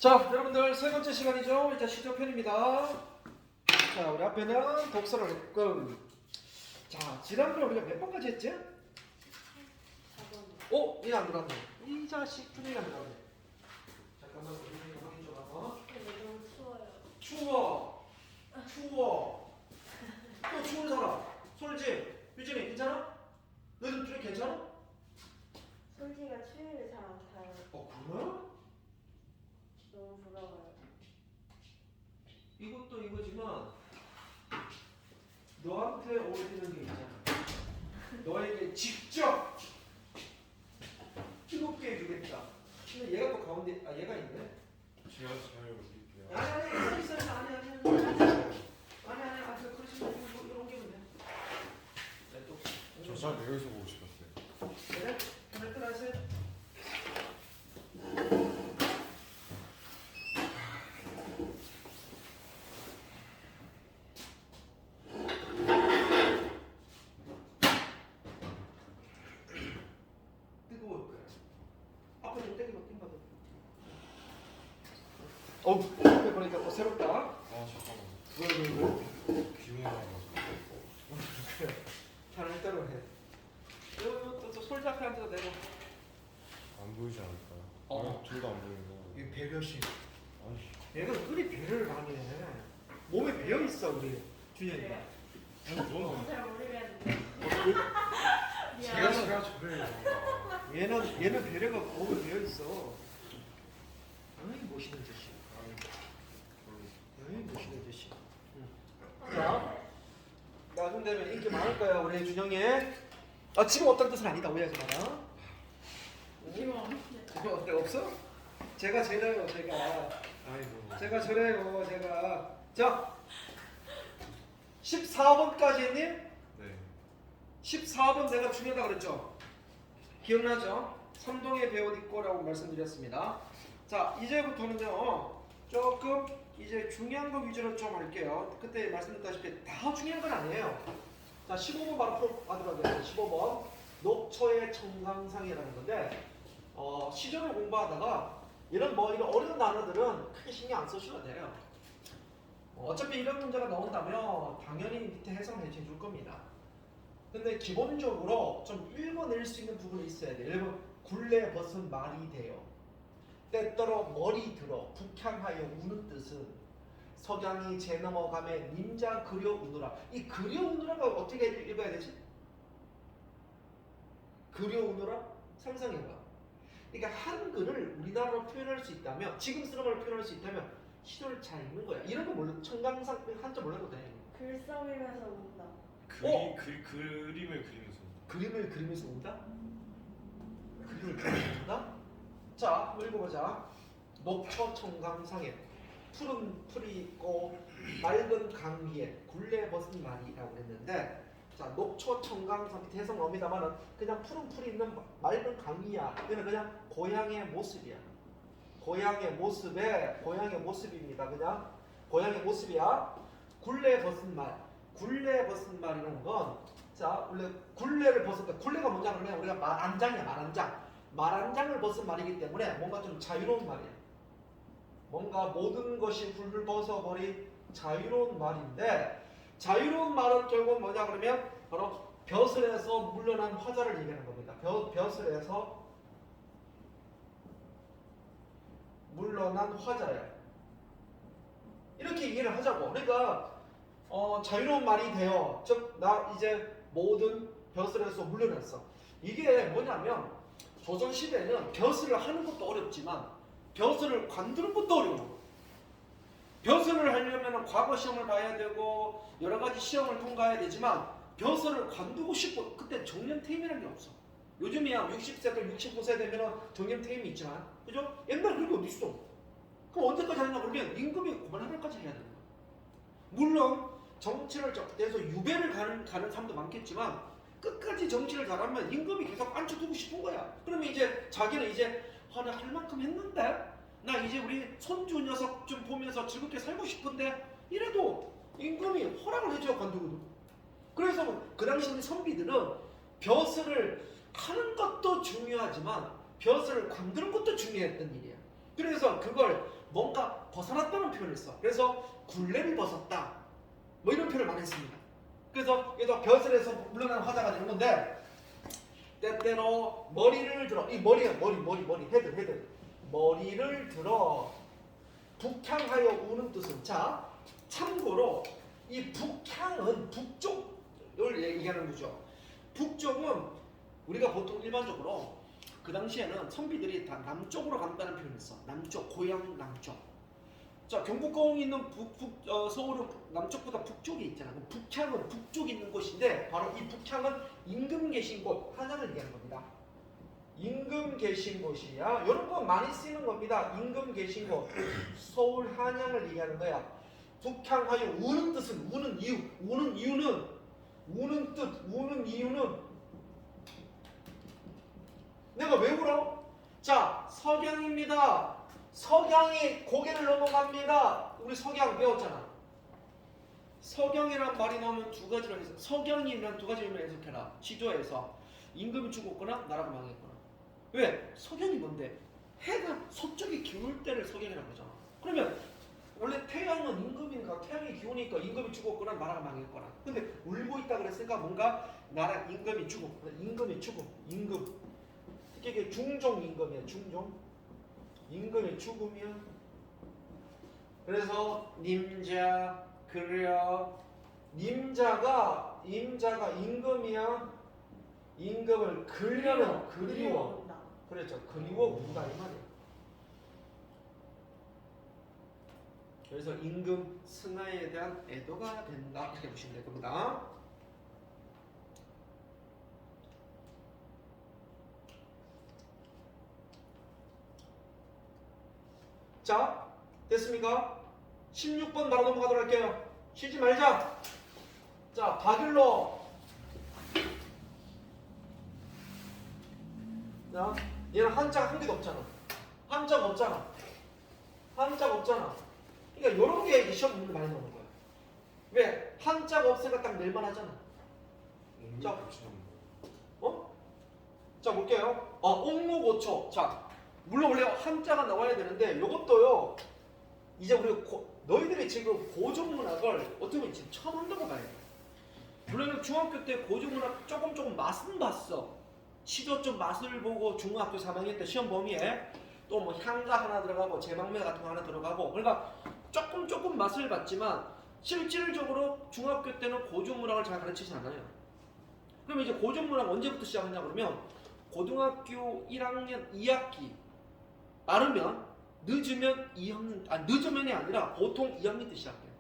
자, 여러분들 세 번째 시간이죠. 이제 시조편입니다. 자, 우리 앞에는 독서를 했고, 자, 지난번에 우리가 몇 번까지 했지? 4번. 이게 안 들어왔네. 이 자식 분위기 안 들어왔네. 잠깐만, 우리 확인 좀 하고. 너무 추워요. 추워. 추워. 또 추운 사람. 솔지, 유진이 괜찮아? 너희들 둘이 괜찮아? 솔지가 추위를 잘 안 타요. 그래? 너무 부러워요. 이것도 이거지만 너한테 어울리는 게 있잖아. 너에게 직접 뜨겁게 해주겠다. 근데 얘가 또 가운데 얘가 있네. 제가 잘 올릴게요. 아니 있어 아니 그러지 말고 이런 게 문제. 저잘 여기서 보고 싶었어요. 그래? 하나 또 하세요. 뜨거울 거야. 앞으로 좀 땡겨봐. 옆에 보니까 또 새롭다. 아 잠깐만. 왜? 기운이 나가지고. 잘 따로 해. 또 솔지 앞에 앉아서 내가. 안 보이지 않을까요? 어. 둘 다 안 보이는 거. 이 배려심. 아니. 얘가 은근히 배려를 많이 해. 몸에 배어 있어 우리 준현이가. 너는 잘 모르겠는데. 제가 저래요. 얘는 배려가 몸에 배어 있어. 아이 멋있는 자식. 아이 멋있는 자식. 자, 나중 되면 인기 많을 거야 우리 준영이. 지금 어떤 뜻은 아니다 오해하지 마라. 기분 없는데. 지금 어때 없어? 제가 저래요 제가. 아이고. 제가 저래요 제가. 자 14번까지 했니? 네. 14번 내가 중요하다 그랬죠? 기억나죠? 삼동의 배옷 입고라고 말씀드렸습니다. 자 이제부터는요 조금 이제 중요한 거 위주로 좀 할게요. 그때 말씀드렸다시피 다 중요한 건 아니에요. 자 15번 바로 가도록 하겠습니다. 15번 녹초의 청강상이라는 건데 시조를 공부하다가 이런 이런 어려운 단어들은 크게 신경 안 쓰셔도 돼요. 어차피 이런 문제가 나온다면 당연히 밑에 해석해 줄 겁니다. 근데 기본적으로 좀 읽어낼 수 있는 부분이 있어야 돼요. 예를 들면 굴레 벗은 말이 돼요. 때때로 머리 들어 북향하여 우는 뜻은 석양이 제 넘어감에 님자 그려 우느라. 이 그려 우느라가 어떻게 읽어야 되지? 그려 우느라? 상상해봐. 그러니까 한글을 우리나라로 표현할 수 있다면 지금 쓰는 걸 표현할 수 있다면 시도를 잘 읽는 거야. 이런 거 몰라. 청강상 한자 몰라도 돼. 글 써밀면서 운다. 그림을 그리면서. 그림을 그리면서 운다? 그림을 그리면서 운다? 자, 한번 읽어보자. 녹초 청강상에 푸른 풀이 있고 맑은 강 위에 굴레 벗은 말이라고 했는데, 자 녹초 청강상 밑에 해석 나옵니다만은 그냥 푸른 풀이 있는 맑은 강 위야. 이거는 그냥 고향의 모습이야. 고향의 모습입니다. 그냥 고향의 모습이야. 굴레 벗은 말. 굴레 벗은 말이라는 건, 자 원래 굴레를 벗었다. 굴레가 뭐냐 그러면 우리가 말한장이야. 말한장을 벗은 말이기 때문에 뭔가 좀 자유로운 말이야. 뭔가 모든 것이 굴을 벗어버린 자유로운 말인데, 자유로운 말은 결국 뭐냐 그러면 바로 벼슬에서 물러난 화자를 얘기하는 겁니다. 벼슬에서 물러난 화자야. 이렇게 얘기를 하자고. 그러니까 자유로운 말이 돼요. 즉 나 이제 모든 벼슬에서 물러났어. 이게 뭐냐면 조선시대는 벼슬을 하는 것도 어렵지만 벼슬을 관두는 것도 어려워. 벼슬을 하려면 과거 시험을 봐야 되고 여러 가지 시험을 통과해야 되지만 벼슬을 관두고 싶어. 그때 정년퇴임이라는 게 없어. 요즘이야 60세들 65세 되면 정년퇴임이 있지만, 그죠? 옛날 그런 게 어디 있어? 그럼 언제까지 하냐 그러면 임금이 그만하날까지 해야 되는 거야. 물론 정치를 해서 유배를 가는 사람도 많겠지만 끝까지 정치를 잘하면 임금이 계속 앉혀두고 싶은 거야. 그러면 이제 자기는 이제 나 할 만큼 했는데 나 이제 우리 손주 녀석 좀 보면서 즐겁게 살고 싶은데 이래도 임금이 허락을 해줘야 관두거든. 그래서 그 당시 우리 선비들은 벼슬을 하는 것도 중요하지만 벼슬을 관두는 것도 중요했던 일이야. 그래서 그걸 뭔가 벗어났다는 표현을 써. 그래서 굴레를 벗었다. 뭐 이런 표현을 많이 했습니다. 그래서 얘도 벼슬에서 물러나는 화자가 되는 건데 때때로 머리를 들어 이 머리야 머리 헤드 머리를 들어 북향하여 우는 뜻은 자 참고로 이 북향은 북쪽을 얘기하는 거죠. 북쪽은 우리가 보통 일반적으로 그 당시에는 선비들이 다 남쪽으로 간다는 표현을 써. 남쪽 고향 남쪽. 자 경복궁 있는 서울은 남쪽보다 북쪽에 있잖아. 그럼 북향은 북쪽에 있는 곳인데 바로 이 북향은 임금 계신 곳 한양을 얘기하는 겁니다. 임금 계신 곳이야. 여러 번 많이 쓰이는 겁니다. 임금 계신 곳 서울 한양을 얘기하는 거야. 북향하여 우는 뜻은 우는 이유 우는 이유는 우는 뜻 우는 이유는 내가 왜 울어? 자 석양입니다. 석양이 고개를 넘어갑니다. 우리 석양 배웠잖아. 석양이란 말이 나오면 두 가지로 해서 석양이란 두 가지로 해석해라. 시조에서 임금이 죽었거나 나라가 망했거나. 왜? 석양이 뭔데? 해가 서쪽에 기울 때를 석양이라고 하잖아. 그러면 원래 태양은 임금이니까 태양이 기우니까 임금이 죽었거나 나라가 망했거나. 근데 울고 있다 그랬으니까 뭔가 나라 임금이 죽었거나 임금이 죽음 임금. 특히 이게 중종 임금이야. 중종. 임금이 죽으면 그래서 님자 그려 임자가 임금이야. 임금을 그려는 그리워. 운다. 그렇죠. 그리워 운다 이 말이야. 그래서 임금 승하에 대한 애도가 된다 이렇게 보시면 될 겁니다. 자, 됐습니까? 16번 바로 넘어가도록 할게요. 쉬지 말자. 자, 박일로. 자, 얘는 한자가 한 개도 없잖아. 한자가 없잖아. 한자가 없잖아. 그러니까 이런 게 시험 문제 많이 나오는 거야. 왜? 한자가 없으니까 딱 낼만 하잖아. 자, 자, 볼게요. 옥무고초. 자, 물론 원래 한자가 나와야 되는데 이것도요. 이제 우리 너희들이 지금 고전문학을 어떻게 보면 지금 처음 한다고 봐야 돼. 물론 중학교 때 고전문학 조금 맛은 봤어. 시도 좀 맛을 보고 중학교 3학년 때 시험 범위에 또 뭐 향가 하나 들어가고 제망매 같은 거 하나 들어가고 그러니까 조금 맛을 봤지만 실질적으로 중학교 때는 고전문학을 잘 가르치지 않아요. 그러면 이제 고전문학 언제부터 시작하냐 그러면 고등학교 1학년 2학기 빠르면 늦으면 2학년 늦으면이 아니라 보통 2학년 때 시작해요.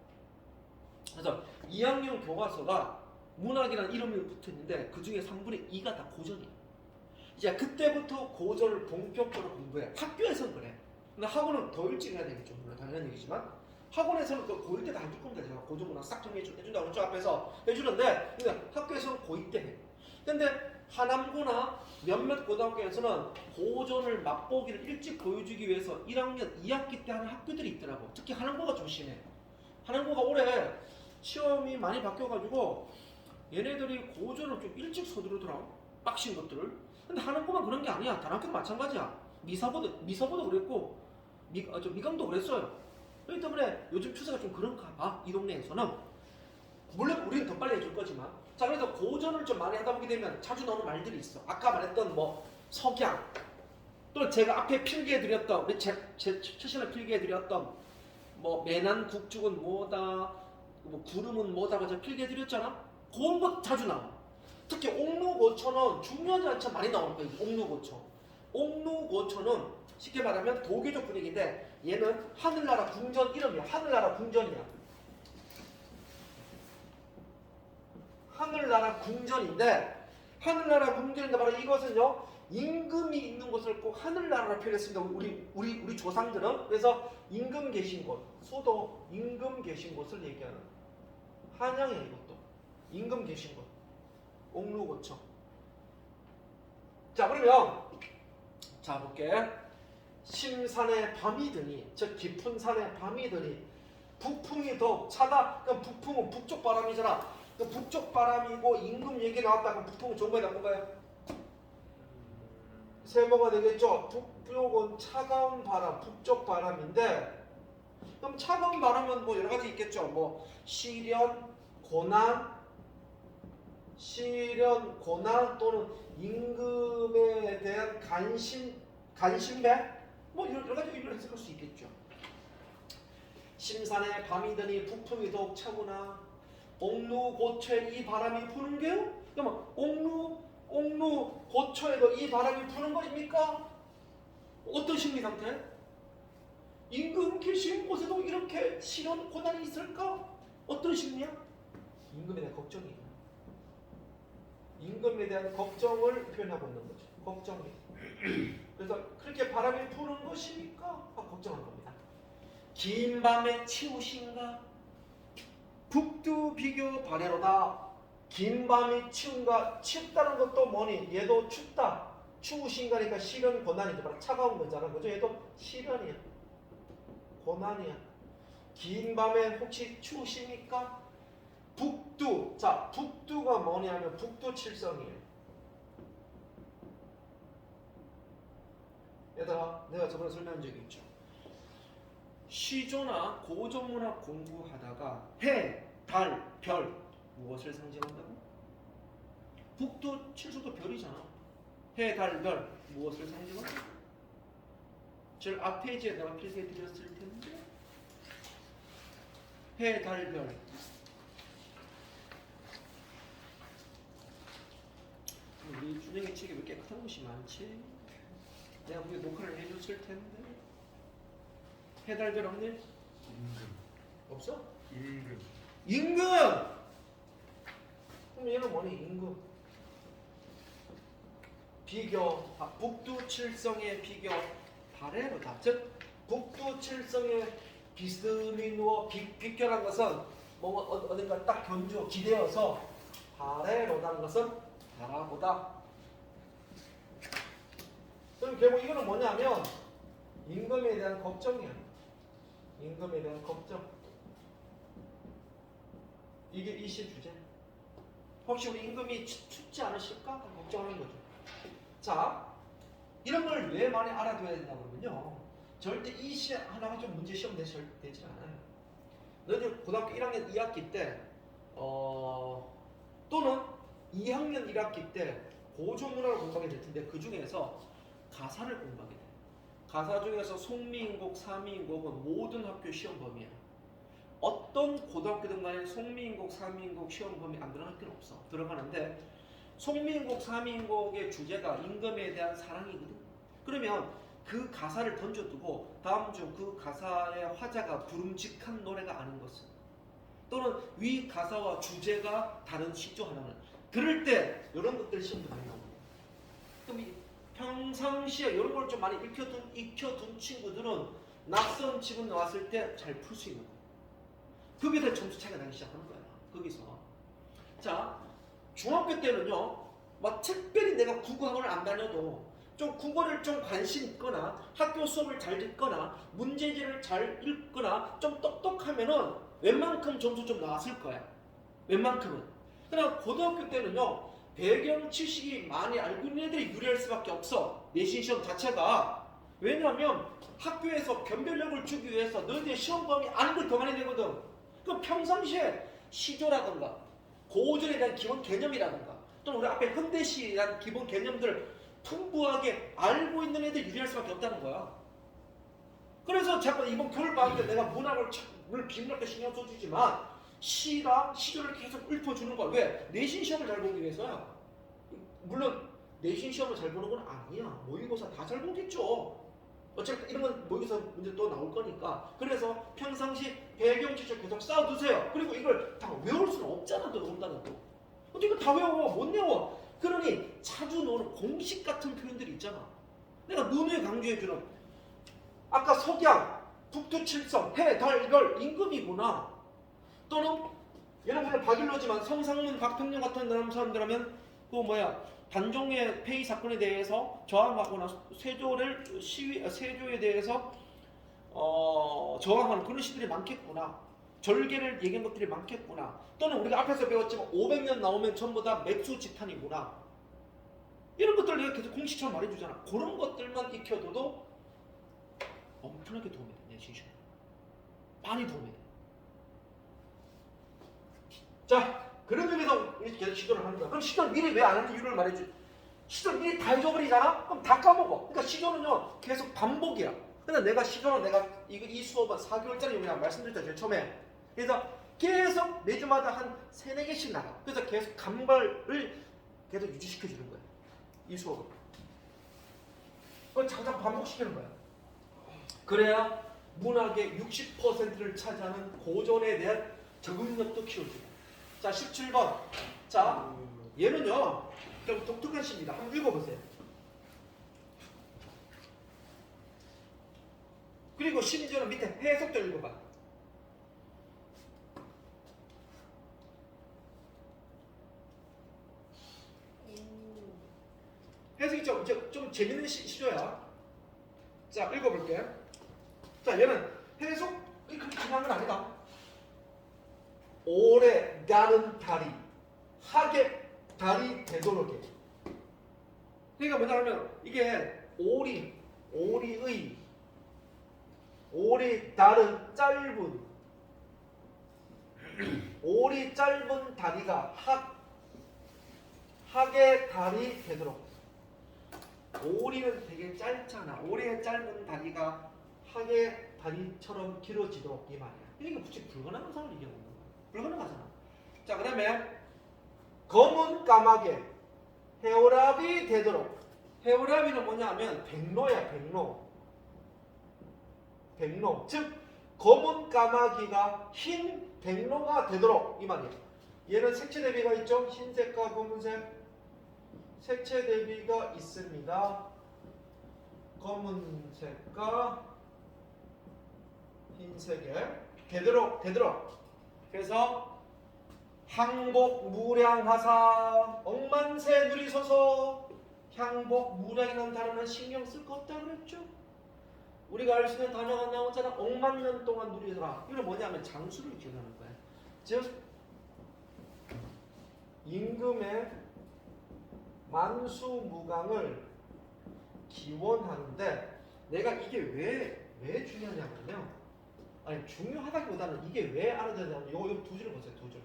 그래서 2학년 교과서가 문학이라는 이름이 붙어 있는데 그 중에 3분의 2가 다 고전이에요. 이제 그때부터 고전을 본격적으로 공부해. 학교에서는 그래. 근데 학원은 더 일찍 해야 되겠죠. 물론 당연한 얘기지만 학원에서는 그 고1 때 다 해줄 겁니다. 제가 고전문학 싹 정리해준다고 저 앞에서 해주는데 근데 학교에서는 고2 때 해. 근데 하남고나 몇몇 고등학교에서는 고전을 맛보기를 일찍 보여주기 위해서 1학년 2학기 때 하는 학교들이 있더라고. 특히 하남고가 좀 심해. 하남고가 올해 시험이 많이 바뀌어가지고 얘네들이 고전을 좀 일찍 서두르더라고. 빡신 것들을. 근데 하남고만 그런 게 아니야. 다른 학교도 마찬가지야. 미사고도 그랬고 미강도 그랬어요. 그렇기 때문에 요즘 추세가 좀 그런가 봐. 이 동네에서는. 물론 우리는 더 빨리 해줄 거지만 자 그래서 고전을 좀 많이 하다 보게 되면 자주 나오는 말들이 있어. 아까 말했던 뭐 석양 또 제가 앞에 필기해드렸던 우리 첫 시간에 필기해드렸던 뭐 매난 국죽은 뭐다 뭐 구름은 뭐다가 제가 필기해드렸잖아. 그런 거 자주 나와. 특히 옥루고초는 중요하지 않지만 많이 나오는 거예요. 옥루고초는 쉽게 말하면 도교적 분위기인데 얘는 하늘나라 궁전 이름이야. 하늘나라 궁전이야. 하늘나라 궁전인데 하늘나라 궁전인데 바로 이것은요 임금이 있는 곳을 꼭 하늘나라로 표현했습니다. 우리 조상들은. 그래서 임금 계신 곳 수도 임금 계신 곳을 얘기하는 한양에 이것도 임금 계신 곳 옥루고초. 자 그러면 자 볼게. 심산에 밤이 드니 즉 깊은 산에 밤이 드니 북풍이 더욱 차다. 그럼 북풍은 북쪽 바람이잖아. 그 북쪽 바람이고 임금 얘기 나왔다. 그럼 북풍은 좋은 거야 나쁜 거야? 세모가 되겠죠. 북쪽은 차가운 바람, 북쪽 바람인데 그럼 차가운 발음은 뭐 여러 가지 있겠죠. 뭐 시련, 고난 또는 임금에 대한 간신배 뭐 여러 가지 의미로 해석할 수 있겠죠. 심산에 밤이 드니 북풍이 더욱 차구나. 옥루 고초에 이 바람이 부는 게요? 그러면 옥루 고초에도 이 바람이 부는 것입니까? 어떤 심리 상태? 임금 계신 곳에도 이렇게 시련 고난이 있을까? 어떤 심리야? 임금에 대한 걱정이에요. 임금에 대한 걱정을 표현하고 있는 거죠. 걱정이. 그래서 그렇게 바람이 부는 것입니까? 걱정한 겁니다. 긴 밤에 치우신가? 북두 비교 발해로다. 긴 밤이 춥다는 것도 뭐니? 얘도 춥다. 추우신가니까 시련 고난이죠. 바로 차가운 거잖아. 그죠? 얘도 시련이야. 고난이야. 긴 밤에 혹시 추우십니까? 북두. 자, 북두가 뭐냐면 북두칠성이에요. 얘들아, 내가 저번에 설명한 적이 있죠. 시조나 고전문학 공부하다가 해, 달, 별 무엇을 상징한다고? 북두칠성도 별이잖아. 해, 달, 별 무엇을 상징한다고? 저 앞 페이지에 내가 필기해 드렸을 텐데 해, 달, 별 우리 준영이 책에 왜 깨끗한 곳이 많지? 내가 우리 녹화를 해줬을 텐데 해달별 없니? 임금. 없어? 임금. 임금! 그럼 얘는 뭐니? 임금. 비교, 북두칠성의 비교 발해로다. 즉 북두칠성의 비스듬히 누워 비교란 것은 뭐 어딘가 딱 견주 기대어서 발해로다는 것은 바라보다. 그럼 결국 이거는 뭐냐면 임금에 대한 걱정이야. 임금에 대한 걱정. 이게 이 시의 주제. 혹시 우리 임금이 춥지 않으실까? 걱정하는 거죠. 자, 이런 걸 왜 많이 알아둬야 되냐 그러면요. 절대 이 시 하나가 좀 문제 시험 되지 않아요. 너희들 고등학교 1학년 2학기 때 또는 2학년 1학기 때 고조문학을 공부하게 될 텐데 그 중에서 가사를 공부하게 돼. 가사 중에서 송미인곡, 사미인곡은 모든 학교 시험 범위야. 어떤 고등학교든 간에 송미인곡, 사미인곡 시험 범위 안 들어간 학교는 없어. 들어가는데 송미인곡, 사미인곡의 주제가 임금에 대한 사랑이거든. 그러면 그 가사를 던져두고 다음 중 그 가사의 화자가 부름직한 노래가 아닌 것은 또는 위 가사와 주제가 다른 시조 하나는 들을 때 이런 것들 시험도 많이 나옵니다. 그럼 이 평상시에 이런 걸 좀 많이 익혀둔 친구들은 낯선 지문 나왔을 때 잘 풀 수 있는 거예요. 거기서 점수 차이가 나기 시작하는 거야. 거기서. 자, 중학교 때는요, 막 특별히 내가 국어학원을 안 다녀도 좀 국어를 좀 관심 있거나 학교 수업을 잘 듣거나 문제지를 잘 읽거나 좀 똑똑하면은 웬만큼 점수 좀 나왔을 거야. 웬만큼은. 그러나 고등학교 때는요, 배경 지식이 많이 알고 있는 애들이 유리할 수밖에 없어. 내신 시험 자체가. 왜냐하면 학교에서 변별력을 주기 위해서 너희들 시험 범위 아는 걸 더 많이 내거든. 그럼 평상시에 시조라든가 고전에 대한 기본 개념이라든가 또는 우리 앞에 현대시라는 기본 개념들을 풍부하게 알고 있는 애들이 유리할 수밖에 없다는 거야. 그래서 자꾸 이번 겨울방학 때 내가 문학을 물론 비문학도 신경 써주지만 시랑 시조를 계속 읊어주는 거야. 왜? 내신 시험을 잘 보기 위해서야. 물론 내신 시험을 잘 보는 건 아니야. 모의고사 다 잘 보겠죠. 어쨌든 이런 건 모의고사 문제 또 나올 거니까. 그래서 평상시 배경 지식 계속 쌓아두세요. 그리고 이걸 다 외울 수는 없잖아. 또 논다는 또. 어떻게 이거 다 외워? 못 외워. 그러니 자주 나오는 공식 같은 표현들이 있잖아. 내가 누누이 강조해주는 아까 석양, 북두칠성, 해, 달, 별, 임금이구나. 또는 여러분은 박일로지만 성상문, 박평년 같은 사람들하면 그 단종의 폐위 사건에 대해서 저항하거나 세조에 대해서 저항하는 그런 시들이 많겠구나. 절개를 얘기한 것들이 많겠구나. 또는 우리가 앞에서 배웠지만 500년 나오면 전부 다 맥수지탄이구나. 이런 것들을 내가 계속 공식처럼 말해주잖아. 그런 것들만 익혀둬도 엄청나게 도움이 돼. 내신 시험. 많이 도움이 돼. 자, 그런 의미에서 계속 시도를 하는 거야. 그럼 시도를 미리 왜 안 하는 이유를 말해줘. 시도를 미리 다 잊어버리잖아? 그럼 다 까먹어. 그러니까 시도는요 계속 반복이야. 근데 내가 시도는 내가 이 수업은 4개월짜리 그냥 말씀드렸죠 제일 처음에. 그래서 계속 매주마다 한 3, 4개씩 나가. 그래서 계속 감발을 계속 유지시켜 주는 거야. 이 수업은. 그걸 자꾸 반복시키는 거야. 그래야 문학의 60%를 차지하는 고전에 대한 적응력도 키워주고. 자, 17번. 자, 얘는요 좀 독특한 시입니다. 한번 읽어보세요. 그리고 심지어는 밑에 해석도 읽어봐. 해석이 좀 재밌는 시조야. 자, 읽어볼게. 자, 얘는 해석이 그렇게 중요한 건 아니다. 오래 가는 다리, 하객 다리 되도록 해. 그러니까 뭐냐면 이게 오리의 다른 짧은 오리 짧은 다리가 학의 다리 되도록. 오리는 되게 짧잖아. 오리의 짧은 다리가 학의 다리처럼 길어지도록 이 말이야. 이게 무슨 불가능한 상황을 얘기하는 거야. 불가능하잖아. 자, 그다음에 검은 까마귀 해오랍이 되도록. 해오랍이는 뭐냐면 백로야, 백로. 즉 검은 까마귀가 흰 백로가 되도록 이 말이야. 얘는 색채 대비가 있죠. 흰색과 검은색 색채 대비가 있습니다. 검은색과 흰색에 되도록. 그래서 항복 무량하사 억만세 누리소서. 향복 무량이라는 단어는 신경 쓸 거 없다 그랬죠. 우리가 알 수 있는 단어가 나오잖아. 억만 년 동안 누리더라. 이건 뭐냐면 장수를 기원하는 거야. 즉 임금의 만수무강을 기원하는데 내가 이게 왜 중요하냐면요. 아니 중요하다기보다는 이게 왜 알아야 되냐면 요거 두 줄을 보세요. 두 줄.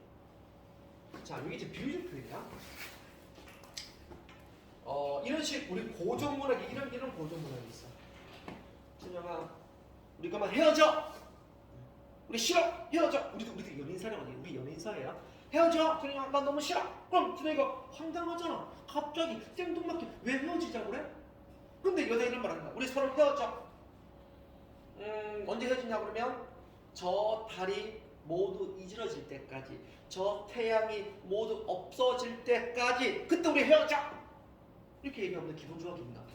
자, 이게 이제 비유적 표현이야. 이런 식 우리 고전문학에 이런 고전문학이 있어. 준영아, 우리 그만 헤어져. 우리 싫어. 헤어져. 우리 연인사랑이야. 우리 연인사예요. 헤어져. 준영아, 난 너무 싫어. 그럼 준영이가 황당하잖아. 갑자기 생뚱맞게 왜 헤어지자고 그래? 근데 여자 이런 말 한다. 우리 서로 헤어져. 언제 헤어지냐 그러면 저 달이 모두 이지러질 때까지, 저 태양이 모두 없어질 때까지, 그때 우리 헤어져. 이렇게 얘기하면 기분 좋아, 기분 나빠?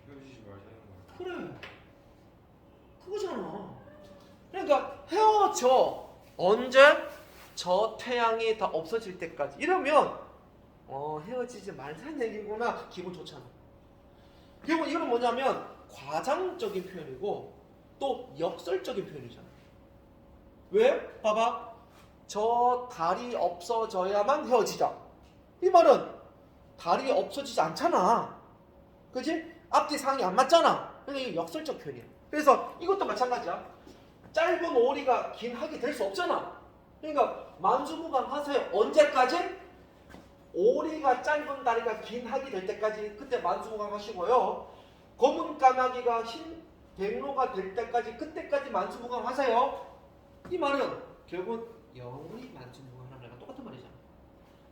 헤어지지 말자는 거야. 그래, 그거잖아. 그러니까 헤어져. 언제? 저 태양이 다 없어질 때까지. 이러면 헤어지지 말자는 얘기구나. 기분 좋잖아. 그리고 이건 뭐냐면 과장적인 표현이고 또 역설적인 표현이잖아. 왜? 봐봐. 저 달이 없어져야만 헤어지자. 이 말은 달이 없어지지 않잖아. 그치? 앞뒤 상이 안 맞잖아. 그러니까 이게 역설적 표현이야. 그래서 이것도 마찬가지야. 짧은 오리가 긴 학이 될 수 없잖아. 그러니까 만수무강 하세요. 언제까지? 오리가 짧은 다리가 긴 학이 될 때까지 그때 만수무강 하시고요. 검은 까마귀가 흰 백로가 될 때까지 그때까지 만수무강 하세요. 이 말은 결국은 영원히 만수무강하는 거랑 똑같은 말이잖아.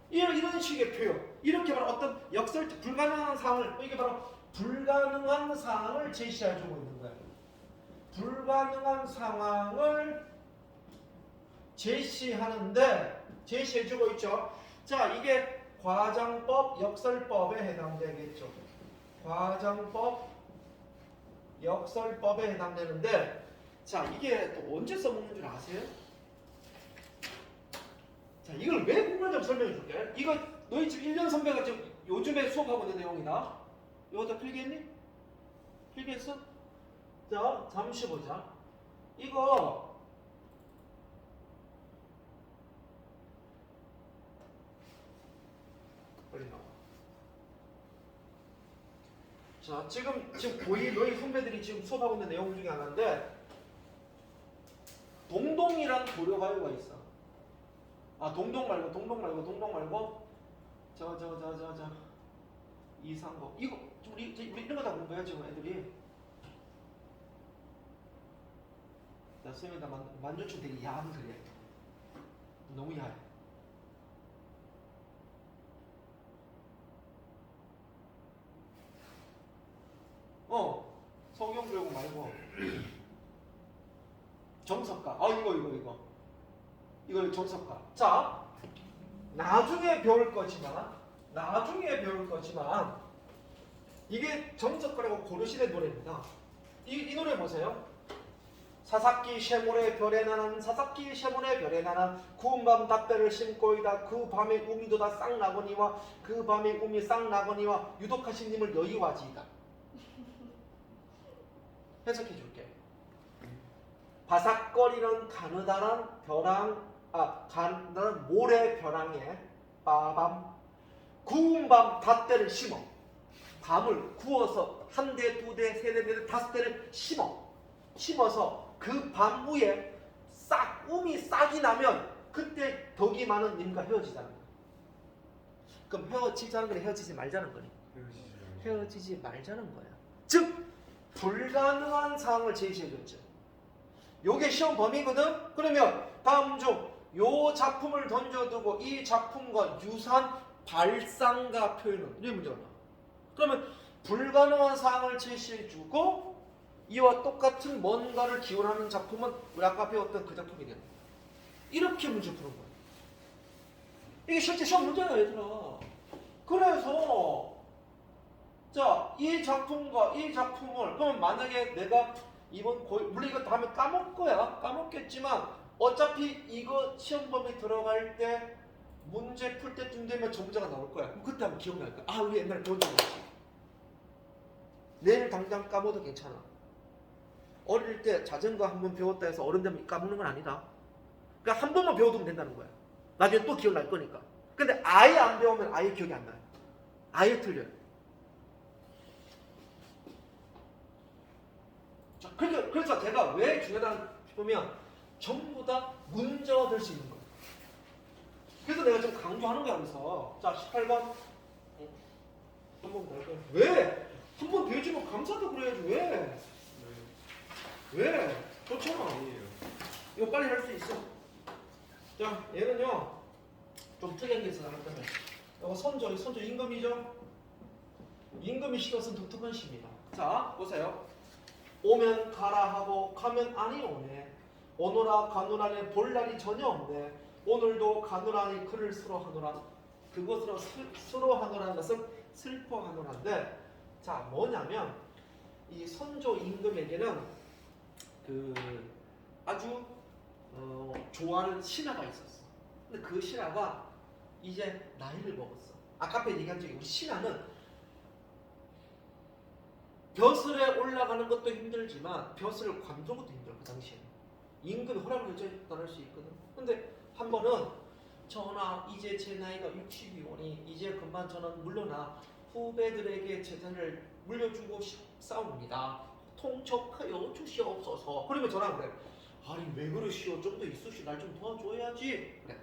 이런 식의 표현. 이렇게 바로 어떤 역설적 불가능한 상황을, 이게 바로 불가능한 상황을 제시해주고 있는 거야. 불가능한 상황을 제시해주고 있죠. 자, 이게 과장법, 역설법에 해당되겠죠. 과장법, 역설법에 해당되는데, 자, 이게 또 언제 써먹는 줄 아세요? 자, 이걸 왜 궁금한지 설명해 줄게. 이거 너희 집 1년 선배가 지금 요즘에 수업하고 있는 내용이다. 이거 다 필기했니? 필기했어? 자, 잠시 보자. 이거 빨리 나와. 자, 지금 고2 너희 선배들이 지금 수업하고 있는 내용 중에 하나인데, 동동이란 고려가요가 있어. 아 동동 말고 저 이상거 이거 우리 이런 거 다 공부해야지 애들이. 나 쌤이 나 만조춤 되게 야한 글이야. 너무 야해. 성경교육 말고 정석가. 이거 정석가. 자, 나중에 배울 거지만 이게 정석가라고 고려시대 노래입니다. 이 노래 보세요. 사사키 쉐모레 별에 나는 사사키 쉐모레 별에 나는 구운 밤 닭배를 심고이다. 그 밤에 우미도다 싹 나거니와 그 밤에 우미 싹 나거니와 유독하신 님을 여의와지이다. 해석해 줄게. 바삭거리는 가느다란 가느다란 모래 벼랑에 빠밤 구운 밤 닷대를 심어. 밤을 구워서 한 대, 두 대, 세 대, 네 대, 다섯 대를 심어서 그 밤 위에 um이 싹이 나면 그때 덕이 많은 님과 헤어지자는 거야. 그럼 헤어지자는 거니 헤어지지 말자는 거니? 헤어지지 말자는 거야. 즉 불가능한 상황을 제시해줬죠. 요게 시험 범위거든? 그러면 다음 중 요 작품을 던져두고 이 작품과 유사한 발상가 표현은 이게 문제가 나와. 그러면 불가능한 상황을 제시해주고 이와 똑같은 뭔가를 기원하는 작품은 우리 아까 배웠던 그 작품이 되는 거야. 이렇게 문제 푸는 거야. 이게 실제 시험 문제야 얘들아. 그래서 자, 이 작품과 이 작품을 그러면 만약에 내가 물론 이거 다음에 까먹겠지만 어차피 이거 시험 범위 들어갈 때 문제 풀 때쯤 되면 정자가 나올 거야. 그럼 그때 한번 기억날 거야. 아, 우리 옛날에 배운 적 있지. 내일 당장 까먹어도 괜찮아. 어릴 때 자전거 한 번 배웠다 해서 어른 되면 까먹는 건 아니다. 그러니까 한 번만 배워두면 된다는 거야. 나중에 또 기억날 거니까. 근데 아예 안 배우면 아예 기억이 안 나요. 아예 틀려요. 자, 그래서 제가 왜 중요하다고 보면 전부 다 문제가 될 수 있는 거예요. 그래서 내가 좀 강조하는 거야. 그래서 자 18번 한번 볼까요? 왜? 한 번 배워주면 감사도 그래야지. 왜? 좋잖아. 이거 빨리 할 수 있어. 자 얘는요 좀 특이한 게 있어요. 이거 선조 임금이죠. 임금이 시가 쓴 독특한 시입니다. 자 보세요. 오면 가라 하고 가면 아니 오네. 오너라 가누라니 볼 날이 전혀 없네. 오늘도 가누라니 그를 수로하노라. 그것으로 수로하노라는 것은 슬퍼하노라인데 자 뭐냐면 이 선조 임금에게는 그 아주 좋아하는 신하가 있었어. 근데 그 신하가 이제 나이를 먹었어. 아까 앞에 얘기한 적이 우리 신하는 벼슬에 올라가는 것도 힘들지만 벼슬을 관두는 것도 힘들어. 그 당시에 임금이 허락을 해줘야 떠날 수 있거든. 근데 한 번은 전하 이제 제 나이가 60이 오니 이제 그만 저는 물러나 후배들에게 재산을 물려주고 싸웁니다. 통촉하여 주시옵소서. 그러면 전화가 그래. 아니 왜 그러시오. 좀 더 있으시오. 날 좀 도와줘야지. 그래.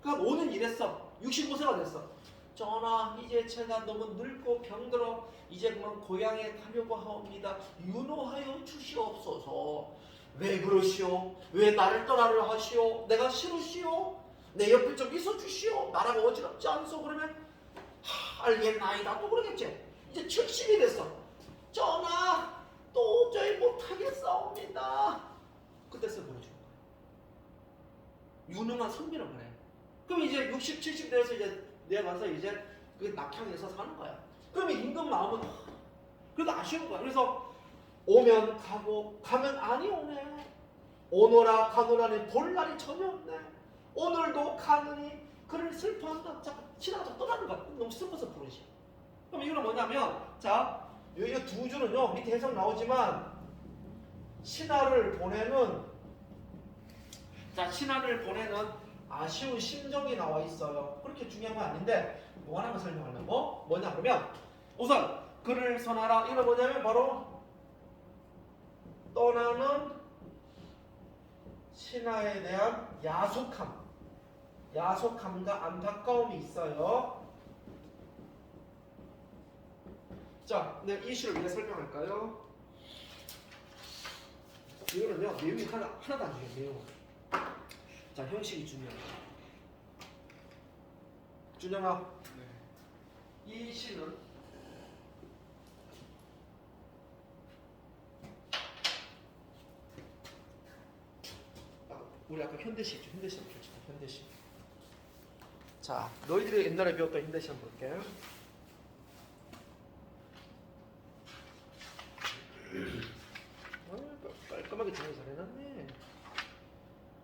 그러니까 오는 이랬어. 65세가 됐어. 전하 이제 제가 너무 늙고 병들어 이제 그만 고향에 가려고 하옵니다. 윤호하여 주시옵소서. 왜 그러시오? 왜 나를 떠나려 하시오? 내가 싫으시오? 내 옆에 좀 있어 주시오. 나라가 어지럽지 않소? 그러면 알겠나이다. 또 그러겠지. 이제 70이 됐어. 전하 도저히 못하겠사옵니다. 그때서 보여주는 거야. 유능한 선비란 말이야. 그럼 이제 60, 70 돼서 이제 내가 가서 이제 그 낙향에서 사는 거야. 그러면 임금 마음은 그래도 아쉬운 거야. 그래서 오면 가고 가면 아니 오네. 오너라 가노라니 볼 날이 전혀 없네. 오늘도 가느니 그를 슬퍼한다. 자, 신하가 떠나는 거야. 너무 슬퍼서 부르시. 그럼 이거는 뭐냐면 자, 이 두 줄은요 밑에 해석 나오지만 신하를 보내는 아쉬운 심정이 나와 있어요. 그렇게 중요한 건 아닌데 뭐 하나만 설명하려고 뭐냐 그러면 우선 그를 선하라. 이건 뭐냐면 바로 떠나는 신화에 대한 야속함과 안타까움이 있어요. 자, 네, 이 시를 왜 설명할까요? 이거는요, 내용이 하나도 안 중요해요, 내용. 자, 형식이 중요해요. 준영아, 네. 이 시는 우리 아까 현대시 있죠? 현대시 한번 펼치자. 현대시. 자, 너희들이 옛날에 배웠던 현대시 한번 볼게. 깔끔하게 정리 잘해놨네.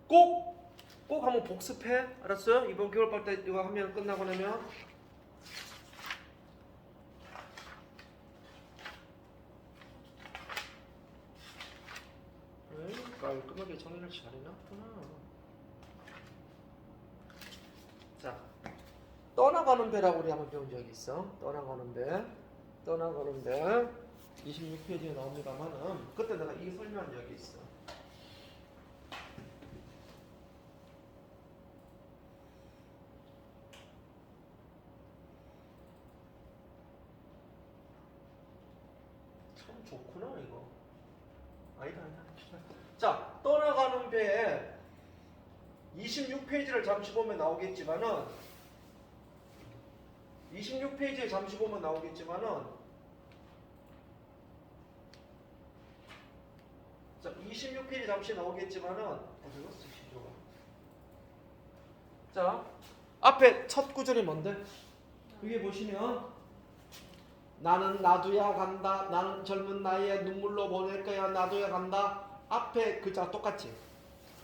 꼭 한번 복습해. 알았어요? 이번 겨울방학 때 이거 하면 끝나고 나면. 깔끔하게 정리를 잘해놨구나. 자, 떠나가는 배라고 우리 한번 배운 적이 있어. 떠나가는 배. 26페이지에 나옵니다만은 그때 내가 이 설명한 적이 있어. 참 좋구나 이거. 아니다. 자, 떠나가는 배에 26페이지를 잠시 보면 나오겠지만은 26페이지에 잠시 보면 나오겠지만은 자, 26페이지 잠시 나오겠지만은 어디 갔어 시조가? 자, 앞에 첫 구절이 뭔데? 위에 보시면 나는 놔두야 간다. 나는 젊은 나이에 눈물로 보낼 거야. 놔두야 간다. 앞에 글자가 똑같지?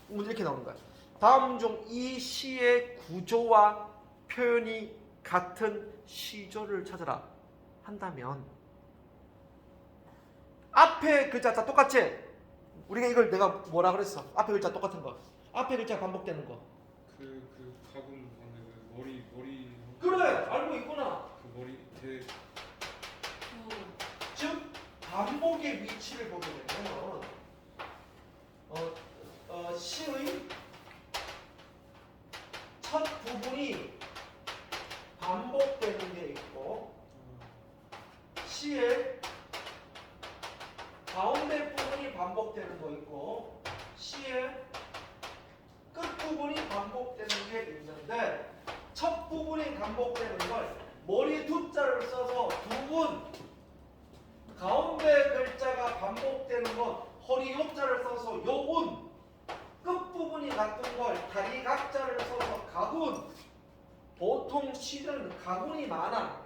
이렇게 나오는 거야. 다음 중 이 시의 구조와 표현이 같은 시조를 찾아라 한다면 앞에 글자 다 똑같지? 우리가 이걸 내가 뭐라 그랬어? 앞에 글자 똑같은 거. 앞에 글자 반복되는 거. 그 가군 안에 그 머리 그래, 알고 있구나. 그 머리 대 즉 반복의 위치를 보게 되면 시의 첫 부분이 반복되는 게 있고 시의 가운데 부분이 반복되는 거 있고 시의 끝 부분이 반복되는 게 있는데 첫 부분이 반복되는 걸 머리 두 자를 써서 두분 가운데 글자가 반복되는 건 허리 요자를 써서 요운 끝부분이 같은 걸 다리 각자를 써서 가군 보통 시는 가군이 많아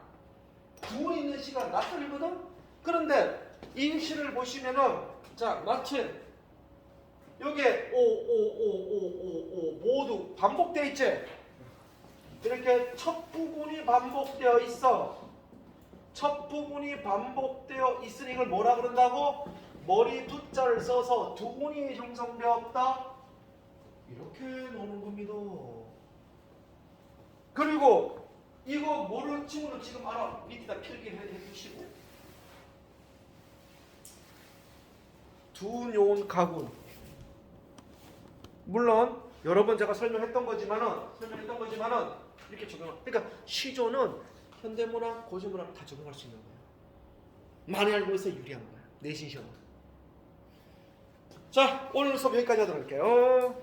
두운 있는 시가 낯설거든. 그런데 이 시를 보시면은 자 마침 요게 오 모두 반복되어 있지. 이렇게 첫 부분이 반복되어 있어. 첫 부분이 반복되어 있으니 이걸 뭐라 그런다고? 머리 두 자를 써서 두분이 형성되었다. 이렇게 노는 겁니다. 그리고 이거 모르는 친구는 지금 알아. 밑에다 필기를 해주시고 두요온 가군. 물론 여러 번 제가 설명했던 거지만은 이렇게 적용. 그러니까 시조는 현대문화, 고전문화 다 적용할 수 있는 거예요. 많이 알고 있어 유리한 거야. 내신 시험. 자, 오늘 수업 여기까지 하도록 할게요.